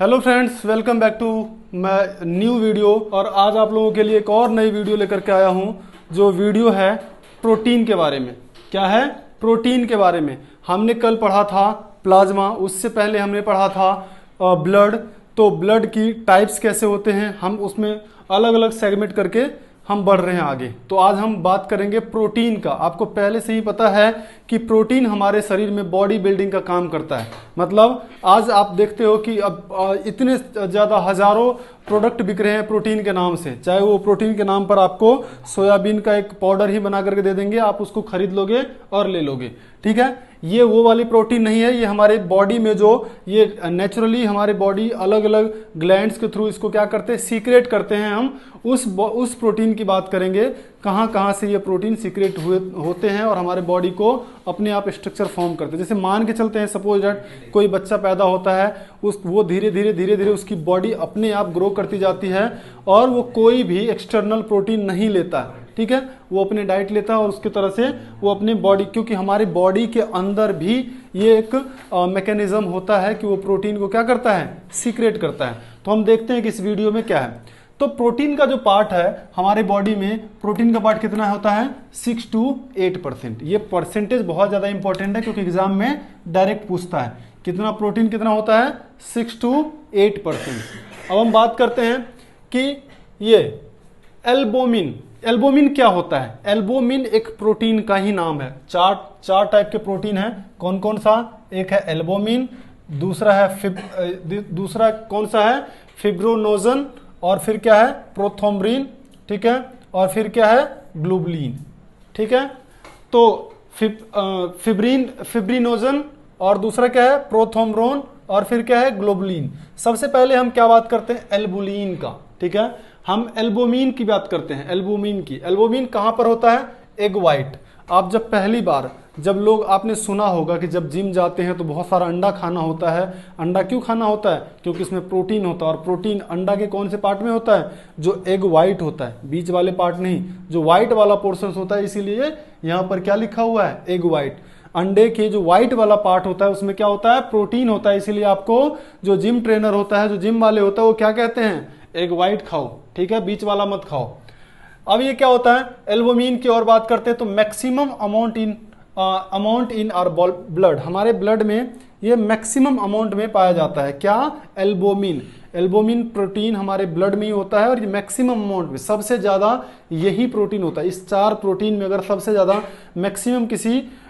Hello friends, welcome back to my new video. और आज आप लोगों के लिए एक और नई वीडियो लेकर के आया हूं। जो वीडियो है प्रोटीन के बारे में। क्या है? प्रोटीन के बारे में। हमने कल पढ़ा था प्लाज्मा, उससे पहले हमने पढ़ा था ब्लड। तो ब्लड की टाइप्स कैसे होते हैं, हम उसमें अलग अलग सेगमेंट करके हम बढ़ रहे हैं आगे। तो आज हम बात करेंगे प्रोटीन का। आपको पहले से ही पता है कि प्रोटीन हमारे शरीर में बॉडी बिल्डिंग का काम करता है। मतलब आज आप देखते हो कि अब इतने ज़्यादा हजारों प्रोडक्ट बिक रहे हैं प्रोटीन के नाम से। चाहे वो प्रोटीन के नाम पर आपको सोयाबीन का एक पाउडर ही बना करके दे देंगे, आप उसको खरीद लोगे और ले लोगे। ठीक है, ये वो वाली प्रोटीन नहीं है। ये हमारे बॉडी में जो ये नेचुरली हमारे बॉडी अलग अलग ग्लैंड्स के थ्रू इसको क्या करते हैं, सीक्रेट करते हैं। हम उस प्रोटीन की बात करेंगे, कहाँ कहाँ से ये प्रोटीन सीक्रेट होते हैं और हमारे बॉडी को अपने आप स्ट्रक्चर फॉर्म करते हैं। जैसे मान के चलते हैं, सपोज दैट कोई बच्चा पैदा होता है, वो धीरे धीरे उसकी बॉडी अपने आप ग्रो करती जाती है और वो कोई भी एक्सटर्नल प्रोटीन नहीं लेता है। ठीक है, वो अपने डाइट लेता है और उसकी तरह से वो अपने बॉडी, क्योंकि हमारी बॉडी के अंदर भी ये एक मैकेनिज्म होता है कि वो प्रोटीन को क्या करता है, सीक्रेट करता है। तो हम देखते हैं कि इस वीडियो में क्या है। तो प्रोटीन का जो पार्ट है हमारे बॉडी में, प्रोटीन का पार्ट कितना होता है, 6 to 8%। ये परसेंटेज बहुत ज़्यादा इंपॉर्टेंट है क्योंकि एग्जाम में डायरेक्ट पूछता है कितना प्रोटीन कितना होता है, 6 to 8%। अब हम बात करते हैं कि ये एल्बुमिन। एल्बुमिन क्या होता है? एल्बुमिन एक प्रोटीन का ही नाम है। चार टाइप के प्रोटीन है। कौन कौन सा? एक है एल्बुमिन, दूसरा कौन सा है, फिब्रोनोजन, और फिर क्या है, प्रोथ्रोम्बिन। ठीक है, और फिर क्या है, ग्लोबुलिन। ठीक है, तो फिब्रिनोजन और दूसरा क्या है, प्रोथ्रोम्बिन, और फिर क्या है, ग्लोबुलिन। सबसे पहले हम क्या बात करते हैं, एल्बुलिन का। ठीक है, हम एल्बुमिन की बात करते हैं। एल्बुमिन की, एल्बुमिन कहां पर होता है, एग वाइट। आप जब पहली बार, जब लोग, आपने सुना होगा कि जब जिम जाते हैं तो बहुत सारा अंडा खाना होता है। अंडा क्यों खाना होता है? क्योंकि इसमें प्रोटीन होता है। और प्रोटीन अंडा के कौन से पार्ट में होता है, जो एग वाइट होता है, बीच वाले पार्ट नहीं, जो व्हाइट वाला पोर्शन होता है। इसीलिए यहाँ पर क्या लिखा हुआ है, एग वाइट। अंडे के जो व्हाइट वाला पार्ट होता है उसमें क्या होता है, प्रोटीन होता है। इसीलिए आपको जो जिम ट्रेनर होता है, जो जिम वाले होता है, वो क्या कहते हैं, एग वाइट खाओ। ठीक है, बीच वाला मत खाओ। अब ये क्या होता है, एल्बुमिन की और बात करते हैं तो maximum amount in our blood, हमारे ब्लड में ये मैक्सिमम अमाउंट में पाया जाता है। क्या? एल्बुमिन। एल्बुमिन प्रोटीन हमारे ब्लड में ही होता है और ये मैक्सिमम अमाउंट में, सबसे ज़्यादा यही प्रोटीन होता है। इस 4 प्रोटीन में अगर सबसे ज़्यादा मैक्सिमम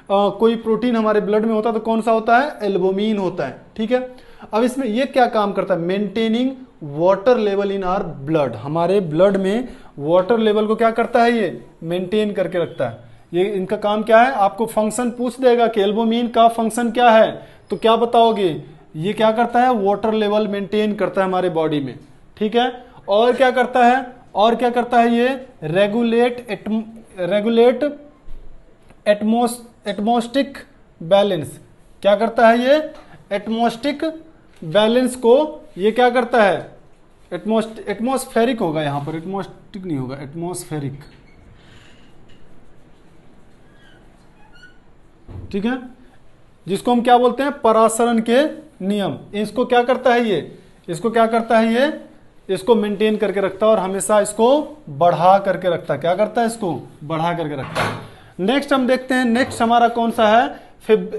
कोई प्रोटीन हमारे ब्लड में होता है तो कौन सा होता है, एल्बुमिन होता है। ठीक है, अब इसमें ये क्या काम करता है, maintaining water level in our blood. हमारे ब्लड में वाटर लेवल को क्या करता है, ये मेंटेन करके रखता है। ये इनका काम क्या है, आपको फंक्शन पूछ देगा कि एल्बुमिन का फंक्शन क्या है, तो क्या बताओगे, ये क्या करता है, वाटर लेवल मेंटेन करता है हमारे बॉडी में। ठीक है, और क्या करता है, ये रेगुलेट एटमॉस्टिक बैलेंस। क्या करता है ये, एटमॉस्टिक बैलेंस को ये क्या करता है, एटमॉस्फेरिक होगा, यहां पर एटमॉस्टिक नहीं होगा, एटमॉस्फेरिक। ठीक है, जिसको हम क्या बोलते हैं, परासरण के नियम। इसको क्या करता है ये, इसको मेंटेन करके रखता है और हमेशा इसको बढ़ा करके रखता है। क्या करता है, इसको बढ़ा करके रखता है। नेक्स्ट हम देखते हैं, नेक्स्ट हमारा कौन सा है,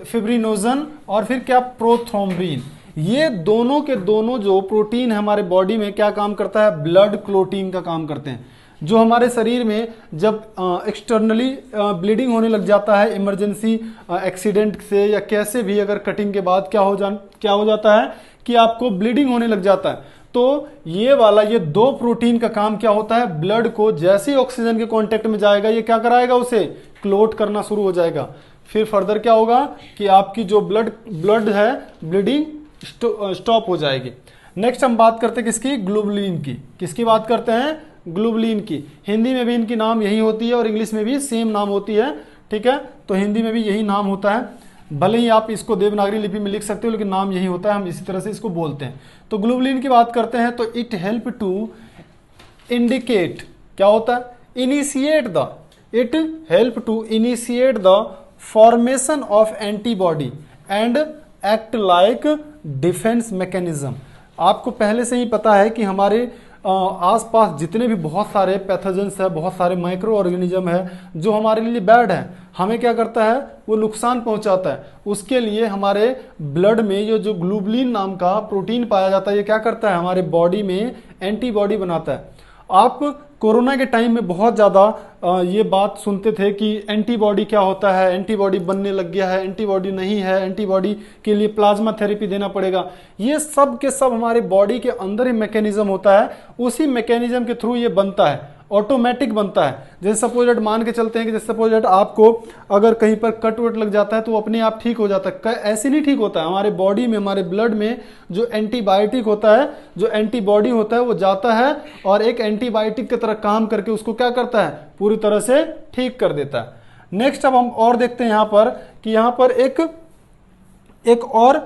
फिब्रिनोजन और फिर क्या, प्रोथ्रोम्बिन। ये दोनों के दोनों जो प्रोटीन है हमारे बॉडी में क्या काम करता है, ब्लड क्लोटिंग का काम करते हैं। जो हमारे शरीर में जब एक्सटर्नली ब्लीडिंग होने लग जाता है, इमरजेंसी एक्सीडेंट से या कैसे भी, अगर कटिंग के बाद क्या हो जाता है कि आपको ब्लीडिंग होने लग जाता है, तो ये 2 प्रोटीन का काम क्या होता है, ब्लड को जैसे ही ऑक्सीजन के कांटेक्ट में जाएगा, ये क्या कराएगा, उसे क्लोट करना शुरू हो जाएगा। फिर फर्दर क्या होगा कि आपकी जो ब्लड है, ब्लीडिंग स्टॉप हो जाएगी। नेक्स्ट हम बात करते हैं किसकी, ग्लोबुलिन की। किसकी बात करते हैं, ग्लोबुलिन की। हिंदी में भी इनकी नाम यही होती है और इंग्लिश में भी सेम नाम होती है। ठीक है, तो हिंदी में भी यही नाम होता है, भले ही आप इसको देवनागरी लिपि में लिख सकते हो, लेकिन नाम यही होता है, हम इसी तरह से इसको बोलते हैं। तो ग्लोबुलिन की बात करते हैं तो इट हेल्प टू इंडिकेट, क्या होता है, it help to initiate the formation of antibody and act like defence mechanism. आपको पहले से ही पता है कि हमारे आसपास जितने भी बहुत सारे पैथोजेंस है, बहुत सारे माइक्रो ऑर्गेनिज्म है जो हमारे लिए बैड है, हमें क्या करता है, वो नुकसान पहुंचाता है। उसके लिए हमारे ब्लड में ये जो ग्लोबुलिन नाम का प्रोटीन पाया जाता है, ये क्या करता है, हमारे बॉडी में एंटीबॉडी बनाता है। आप कोरोना के टाइम में बहुत ज़्यादा ये बात सुनते थे कि एंटीबॉडी क्या होता है, एंटीबॉडी बनने लग गया है, एंटीबॉडी नहीं है, एंटीबॉडी के लिए प्लाज्मा थेरेपी देना पड़ेगा। ये सब के सब हमारे बॉडी के अंदर ही मैकेनिज्म होता है, उसी मैकेनिज्म के थ्रू ये बनता है, ऑटोमेटिक बनता है। जैसे सपोज दैट मान के चलते हैं कि जैसे सपोज दैट आपको अगर कहीं पर कट वट लग जाता है तो वो अपने आप ठीक हो जाता है। ऐसे नहीं ठीक होता है, हमारे बॉडी में, हमारे ब्लड में जो एंटीबायोटिक होता है, जो एंटीबॉडी होता है, वो जाता है और एक एंटीबायोटिक की तरह काम करके उसको क्या करता है, पूरी तरह से ठीक कर देता है। नेक्स्ट अब हम और देखते हैं यहाँ पर कि यहाँ पर एक और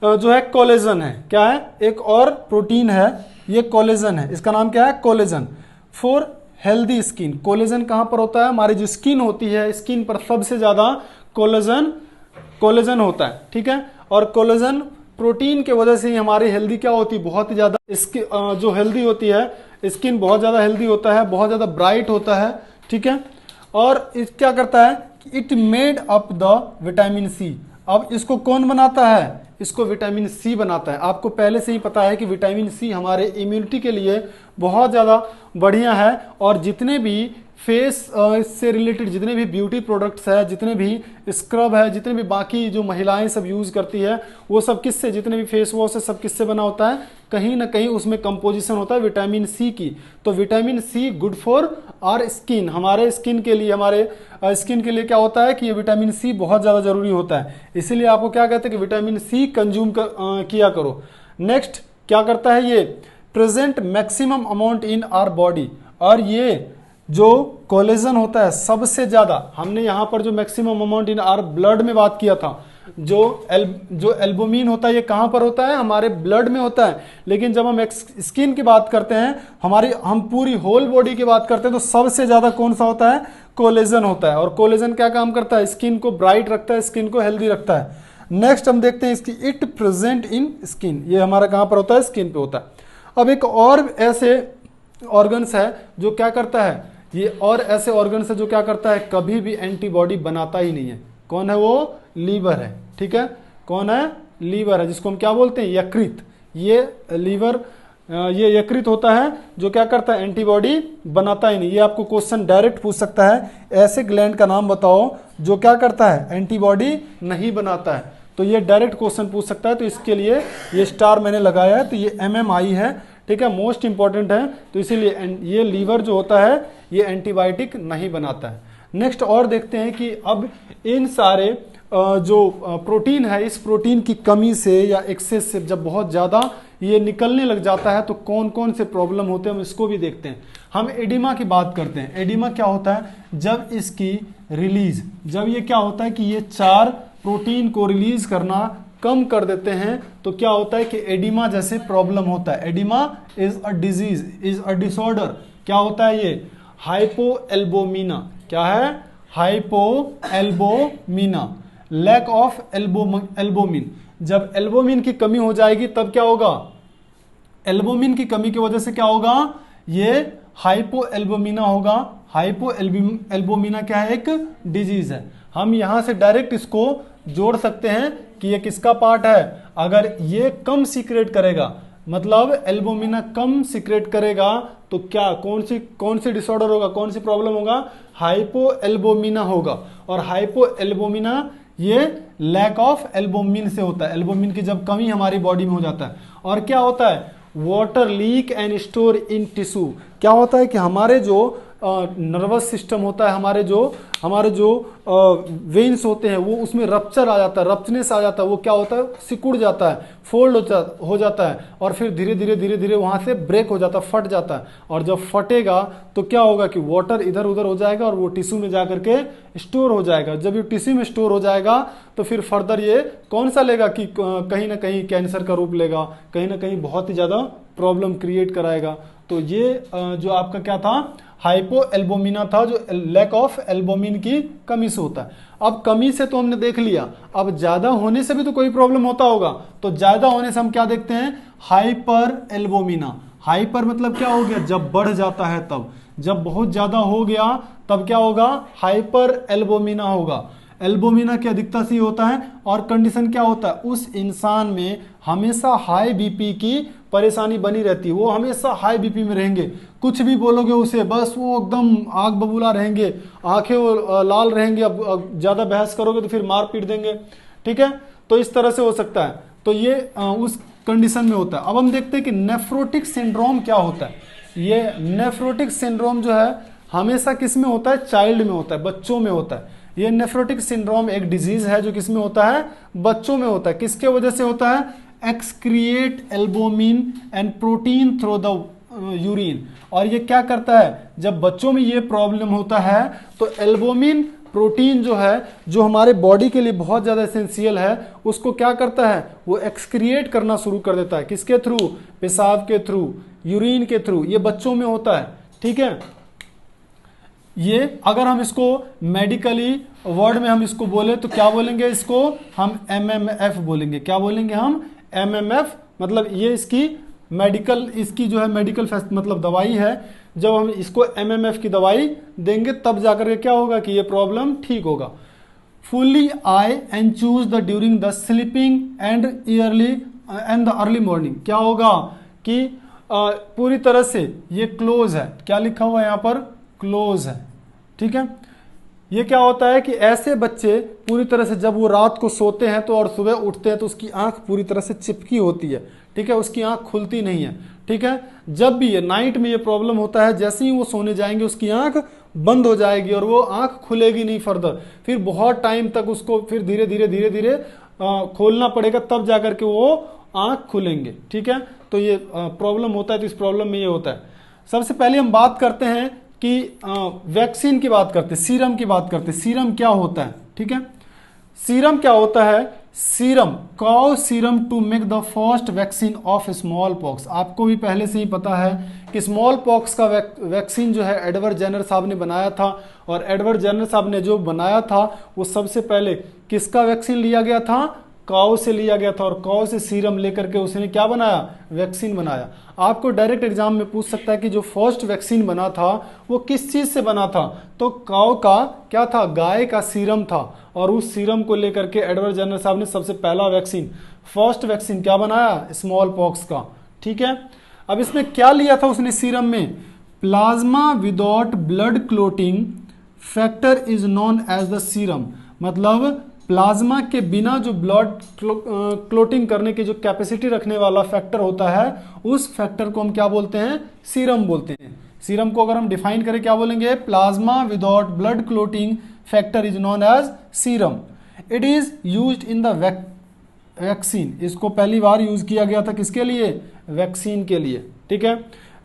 जो है कोलेजन है। क्या है, एक और प्रोटीन है, ये कोलेजन है। इसका नाम क्या है, collagen for healthy skin. Collagen कहां पर होता है, हमारी जो स्किन होती है, स्किन पर सबसे ज्यादा कोलेजन होता है, ठीक है। और कोलेजन प्रोटीन के वजह से ही हमारी हेल्दी क्या होती है, बहुत ही ज्यादा जो हेल्दी होती है, स्किन बहुत ज्यादा हेल्दी होता है, बहुत ज्यादा ब्राइट होता है, ठीक है। और क्या करता है, it made up the vitamin C. अब इसको कौन बनाता है, इसको विटामिन सी बनाता है। आपको पहले से ही पता है कि विटामिन सी हमारे इम्यूनिटी के लिए बहुत ज़्यादा बढ़िया है। और जितने भी फेस से रिलेटेड जितने भी ब्यूटी प्रोडक्ट्स है, जितने भी स्क्रब है, जितने भी बाकी जो महिलाएं सब यूज़ करती है, वो सब किससे, जितने भी फेस वॉश है, सब किससे बना होता है, कहीं ना कहीं उसमें कंपोजिशन होता है विटामिन सी की। तो vitamin C good for our skin, हमारे स्किन के लिए, हमारे स्किन के लिए क्या होता है कि ये विटामिन सी बहुत ज़्यादा जरूरी होता है। इसीलिए आपको क्या कहते हैं कि विटामिन सी कंज्यूम किया करो। नेक्स्ट क्या करता है, ये present maximum amount in our body. और ये जो कोलेजन होता है सबसे ज्यादा, हमने यहाँ पर जो maximum amount in our blood में बात किया था, जो एल्बुमिन होता है, ये कहाँ पर होता है, हमारे ब्लड में होता है। लेकिन जब हम स्किन की बात करते हैं, हम पूरी होल बॉडी की बात करते हैं, तो सबसे ज्यादा कौन सा होता है, कोलेजन होता है। और कोलेजन क्या काम करता है, स्किन को ब्राइट रखता है, स्किन को हेल्दी रखता है। नेक्स्ट हम देखते हैं इसकी इट प्रेजेंट इन स्किन, ये हमारा कहाँ पर होता है, स्किन पे होता है। अब एक और ऐसे ऑर्गन्स है जो क्या करता है, ये और ऐसे ऑर्गन्स है जो क्या करता है, कभी भी एंटीबॉडी बनाता ही नहीं है। कौन है वो, लीवर है, ठीक है। कौन है, लीवर है, जिसको हम क्या बोलते हैं, यकृत। ये लीवर, ये यकृत होता है जो क्या करता है, एंटीबॉडी बनाता ही नहीं। ये आपको क्वेश्चन डायरेक्ट पूछ सकता है, ऐसे ग्लैंड का नाम बताओ जो क्या करता है, एंटीबॉडी नहीं बनाता है। तो ये डायरेक्ट क्वेश्चन पूछ सकता है, तो इसके लिए ये स्टार मैंने लगाया है, तो ये MMI है, ठीक है, मोस्ट इंपॉर्टेंट है। तो इसीलिए ये लीवर जो होता है ये एंटीबायोटिक नहीं बनाता है। नेक्स्ट और देखते हैं कि अब इन सारे जो प्रोटीन है, इस प्रोटीन की कमी से या एक्सेस से जब बहुत ज़्यादा ये निकलने लग जाता है तो कौन कौन से प्रॉब्लम होते हैं, हम इसको भी देखते हैं। हम एडिमा की बात करते हैं। एडिमा क्या होता है, जब इसकी रिलीज, जब ये क्या होता है कि ये 4 प्रोटीन को रिलीज करना कम कर देते हैं, तो क्या होता है कि एडिमा जैसे प्रॉब्लम होता है। Oedema is a disease, is a disorder. क्या होता है ये, हाइपोएल्बोमीना। क्या है, हाइपोएल्बोमीना, लैक ऑफ एल्बोमिन। जब एल्बोमिन की कमी हो जाएगी तब क्या होगा, एल्बोमिन की कमी की वजह से क्या होगा, ये हाइपोएल्बोमीना होगा। हाइपोएल्बोमीना क्या है, एक डिजीज है। हम यहां से डायरेक्ट इसको जोड़ सकते हैं कि ये किसका पार्ट है। अगर ये कम सीक्रेट करेगा, मतलब एल्बोमिना कम सीक्रेट करेगा, तो क्या कौन सी डिसऑर्डर होगा, कौन सी प्रॉब्लम होगा, हाइपोएल्बोमीना होगा। और हाइपोएल्बोमीना ये लैक ऑफ एल्बोमिन से होता है। एल्बोमिन की जब कमी हमारी बॉडी में हो जाता है। और क्या होता है, water leak and store in tissue. क्या होता है कि हमारे जो नर्वस सिस्टम होता है, हमारे जो वेन्स होते हैं, वो उसमें रप्चर आ जाता है, रप्चनेस आ जाता है। वो क्या होता है, सिकुड़ जाता है, फोल्ड हो जाता है, और फिर धीरे धीरे वहां से ब्रेक हो जाता है, फट जाता है। और जब फटेगा तो क्या होगा कि वाटर इधर उधर हो जाएगा और वो टिश्यू में जाकर के स्टोर हो जाएगा। जब ये टिश्यू में स्टोर हो जाएगा तो फिर फर्दर ये कौन सा लेगा कि कहीं ना कहीं कैंसर का रूप लेगा, कहीं ना कहीं बहुत ही ज्यादा प्रॉब्लम क्रिएट कराएगा। तो ये जो आपका क्या था, हाइपो एल्बुमिना था, जो लैक ऑफ एल्बुमिन की कमी से होता है। अब कमी से तो हमने देख लिया, अब ज्यादा होने से भी तो कोई प्रॉब्लम होता होगा, तो ज्यादा होने से हम क्या देखते हैं, हाइपर एल्बुमिना। हाइपर मतलब क्या हो गया, जब बढ़ जाता है तब, जब बहुत ज्यादा हो गया तब क्या होगा, हाइपर एल्बुमिना होगा। एल्बुमिना की अधिकता से होता है, और कंडीशन क्या होता है, उस इंसान में हमेशा हाई बीपी की परेशानी बनी रहती है, वो हमेशा हाई बीपी में रहेंगे, कुछ भी बोलोगे उसे बस वो एकदम आग बबूला रहेंगे, आंखें लाल रहेंगे, अब ज्यादा बहस करोगे तो फिर मार पीट देंगे, ठीक है। तो इस तरह से हो सकता है, तो ये उस कंडीशन में होता है। अब हम देखते हैं कि नेफ्रोटिक सिंड्रोम क्या होता है। ये नेफ्रोटिक सिंड्रोम जो है हमेशा किस में होता है, चाइल्ड में होता है, बच्चों में होता है। ये नेफ्रोटिक सिंड्रोम एक डिजीज है जो किसमें होता है, बच्चों में होता है। किसके वजह से होता है, excrete albumin and protein through the urine. और ये क्या करता है, जब बच्चों में ये प्रॉब्लम होता है तो एल्बुमिन प्रोटीन जो है, जो हमारे बॉडी के लिए बहुत ज्यादा एसेंशियल है, उसको क्या करता है, वो एक्सक्रिएट करना शुरू कर देता है। किसके थ्रू, पेशाब के थ्रू, यूरिन के थ्रू। ये बच्चों में होता है, ठीक है। ये अगर हम इसको मेडिकली वर्ड में हम इसको बोले तो क्या बोलेंगे, इसको हम एमएमएफ बोलेंगे। क्या बोलेंगे हम, एमएमएफ। मतलब ये इसकी मेडिकल, इसकी जो है मेडिकल मतलब दवाई है। जब हम इसको एमएमएफ की दवाई देंगे तब जाकर के क्या होगा कि ये प्रॉब्लम ठीक होगा। Fully I and choose the during the sleeping and the early morning. क्या होगा कि पूरी तरह से ये क्लोज है, क्या लिखा हुआ है यहाँ पर, क्लोज है, ठीक है। ये क्या होता है कि ऐसे बच्चे पूरी तरह से जब वो रात को सोते हैं तो और सुबह उठते हैं तो उसकी आंख पूरी तरह से चिपकी होती है, ठीक है, उसकी आंख खुलती नहीं है, ठीक है। जब भी ये नाइट में ये प्रॉब्लम होता है, जैसे ही वो सोने जाएंगे उसकी आंख बंद हो जाएगी और वो आंख खुलेगी नहीं फर्दर। फिर बहुत टाइम तक उसको फिर धीरे धीरे खोलना पड़ेगा, तब जाकर के वो आंख खुलेंगे, ठीक है। तो ये प्रॉब्लम होता है, तो इस प्रॉब्लम में ये होता है। सबसे पहले हम बात करते हैं कि वैक्सीन की बात करते हैं, सीरम की बात करते हैं। सीरम क्या होता है, ठीक है। सीरम क्या होता है, serum, cow serum to make the first vaccine of smallpox. आपको भी पहले से ही पता है कि स्मॉल पॉक्स का वैक्सीन जो है एडवर्ड जेनर साहब ने बनाया था, और एडवर्ड जेनर साहब ने जो बनाया था वो सबसे पहले किसका वैक्सीन लिया गया था, काउ से लिया गया था, और काउ से सीरम लेकर के उसने क्या बनाया, वैक्सीन बनाया। आपको डायरेक्ट एग्जाम में पूछ सकता है कि जो फर्स्ट वैक्सीन बना था वो किस चीज से बना था, तो काउ का क्या था, गाय का सीरम था, और उस सीरम को लेकर के एडवर्ड जेनर साहब ने सबसे पहला वैक्सीन, फर्स्ट वैक्सीन क्या बनाया, स्मॉल पॉक्स का, ठीक है। अब इसमें क्या लिया था उसने सीरम में, plasma without blood clotting factor is known as the serum. मतलब प्लाज्मा के बिना जो ब्लड क्लोटिंग करने की जो कैपेसिटी रखने वाला फैक्टर होता है, उस फैक्टर को हम क्या बोलते हैं, सीरम बोलते हैं। सीरम को अगर हम डिफाइन करें क्या बोलेंगे, plasma without blood clotting factor is known as serum. It is used in the vaccine. इसको पहली बार यूज किया गया था किसके लिए, वैक्सीन के लिए, ठीक है।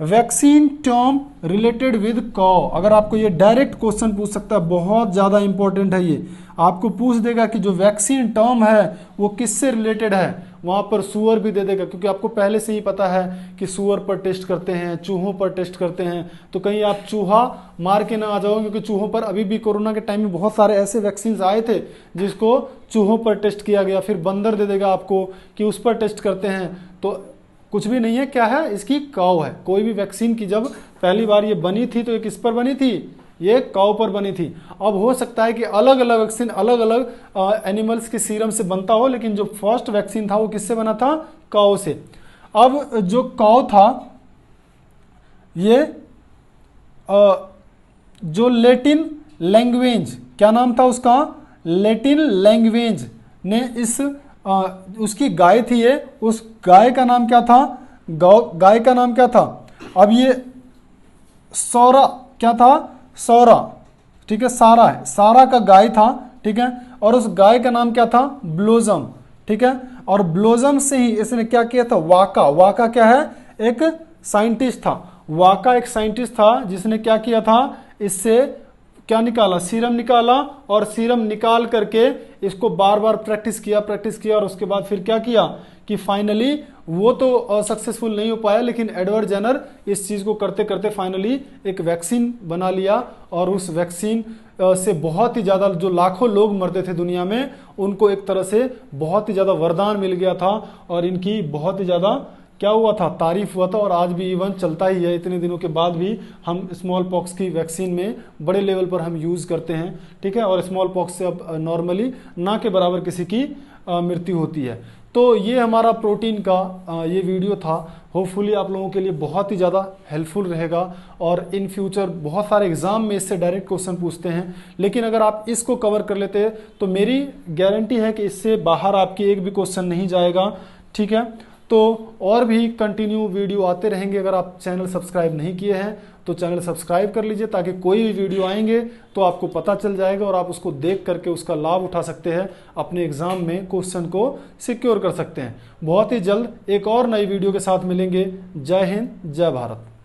Vaccine term related with cow. अगर आपको ये डायरेक्ट क्वेश्चन पूछ सकता है, बहुत ज्यादा इंपॉर्टेंट है ये, आपको पूछ देगा कि जो वैक्सीन टर्म है वो किससे रिलेटेड है, वहां पर सुअर भी दे देगा, क्योंकि आपको पहले से ही पता है कि सुअर पर टेस्ट करते हैं, चूहों पर टेस्ट करते हैं, तो कहीं आप चूहा मार के ना आ जाओ, क्योंकि चूहों पर अभी भी कोरोना के टाइम में बहुत सारे ऐसे वैक्सीन आए थे जिसको चूहों पर टेस्ट किया गया। फिर बंदर दे देगा आपको कि उस पर टेस्ट करते हैं, तो कुछ भी नहीं है, क्या है, इसकी काऊ है। कोई भी वैक्सीन की जब पहली बार ये बनी थी तो ये किस पर बनी थी, ये काऊ पर बनी थी। अब हो सकता है कि अलग अलग वैक्सीन अलग अलग एनिमल्स के सीरम से बनता हो, लेकिन जो फर्स्ट वैक्सीन था वो किससे बना था, काऊ से। अब जो काऊ था ये जो लैटिन लैंग्वेज, क्या नाम था उसका, लैटिन लैंग्वेज ने इस उसकी गाय थी ये, उस गाय का नाम क्या था, गाय का नाम क्या था। अब ये सौरा क्या था, सौरा, ठीक है, सारा है, सारा का गाय था, ठीक है, और उस गाय का नाम क्या था, ब्लोजम, ठीक है। और ब्लोजम से ही इसने क्या किया था, वाका, वाका क्या है, एक साइंटिस्ट था, वाका एक साइंटिस्ट था जिसने क्या किया था, इससे क्या निकाला, सीरम निकाला, और सीरम निकाल करके इसको बार बार प्रैक्टिस किया, और उसके बाद फिर क्या किया कि फाइनली वो तो सक्सेसफुल नहीं हो पाया, लेकिन एडवर्ड जेनर इस चीज़ को करते करते फाइनली एक वैक्सीन बना लिया, और उस वैक्सीन से बहुत ही ज़्यादा, जो लाखों लोग मरते थे दुनिया में, उनको एक तरह से बहुत ही ज़्यादा वरदान मिल गया था, और इनकी बहुत ही ज़्यादा क्या हुआ था, तारीफ हुआ था, और आज भी इवन चलता ही है। इतने दिनों के बाद भी हम स्मॉल पॉक्स की वैक्सीन में बड़े लेवल पर हम यूज़ करते हैं, ठीक है। और स्मॉल पॉक्स से अब नॉर्मली ना के बराबर किसी की मृत्यु होती है। तो ये हमारा प्रोटीन का ये वीडियो था। होपफुली आप लोगों के लिए बहुत ही ज़्यादा हेल्पफुल रहेगा, और इन फ्यूचर बहुत सारे एग्जाम में इससे डायरेक्ट क्वेश्चन पूछते हैं, लेकिन अगर आप इसको कवर कर लेते हैं तो मेरी गारंटी है कि इससे बाहर आपकी एक भी क्वेश्चन नहीं जाएगा, ठीक है। तो और भी कंटिन्यू वीडियो आते रहेंगे। अगर आप चैनल सब्सक्राइब नहीं किए हैं तो चैनल सब्सक्राइब कर लीजिए, ताकि कोई भी वीडियो आएंगे तो आपको पता चल जाएगा, और आप उसको देख करके उसका लाभ उठा सकते हैं, अपने एग्जाम में क्वेश्चन को सिक्योर कर सकते हैं। बहुत ही जल्द एक और नई वीडियो के साथ मिलेंगे। जय हिंद, जय भारत।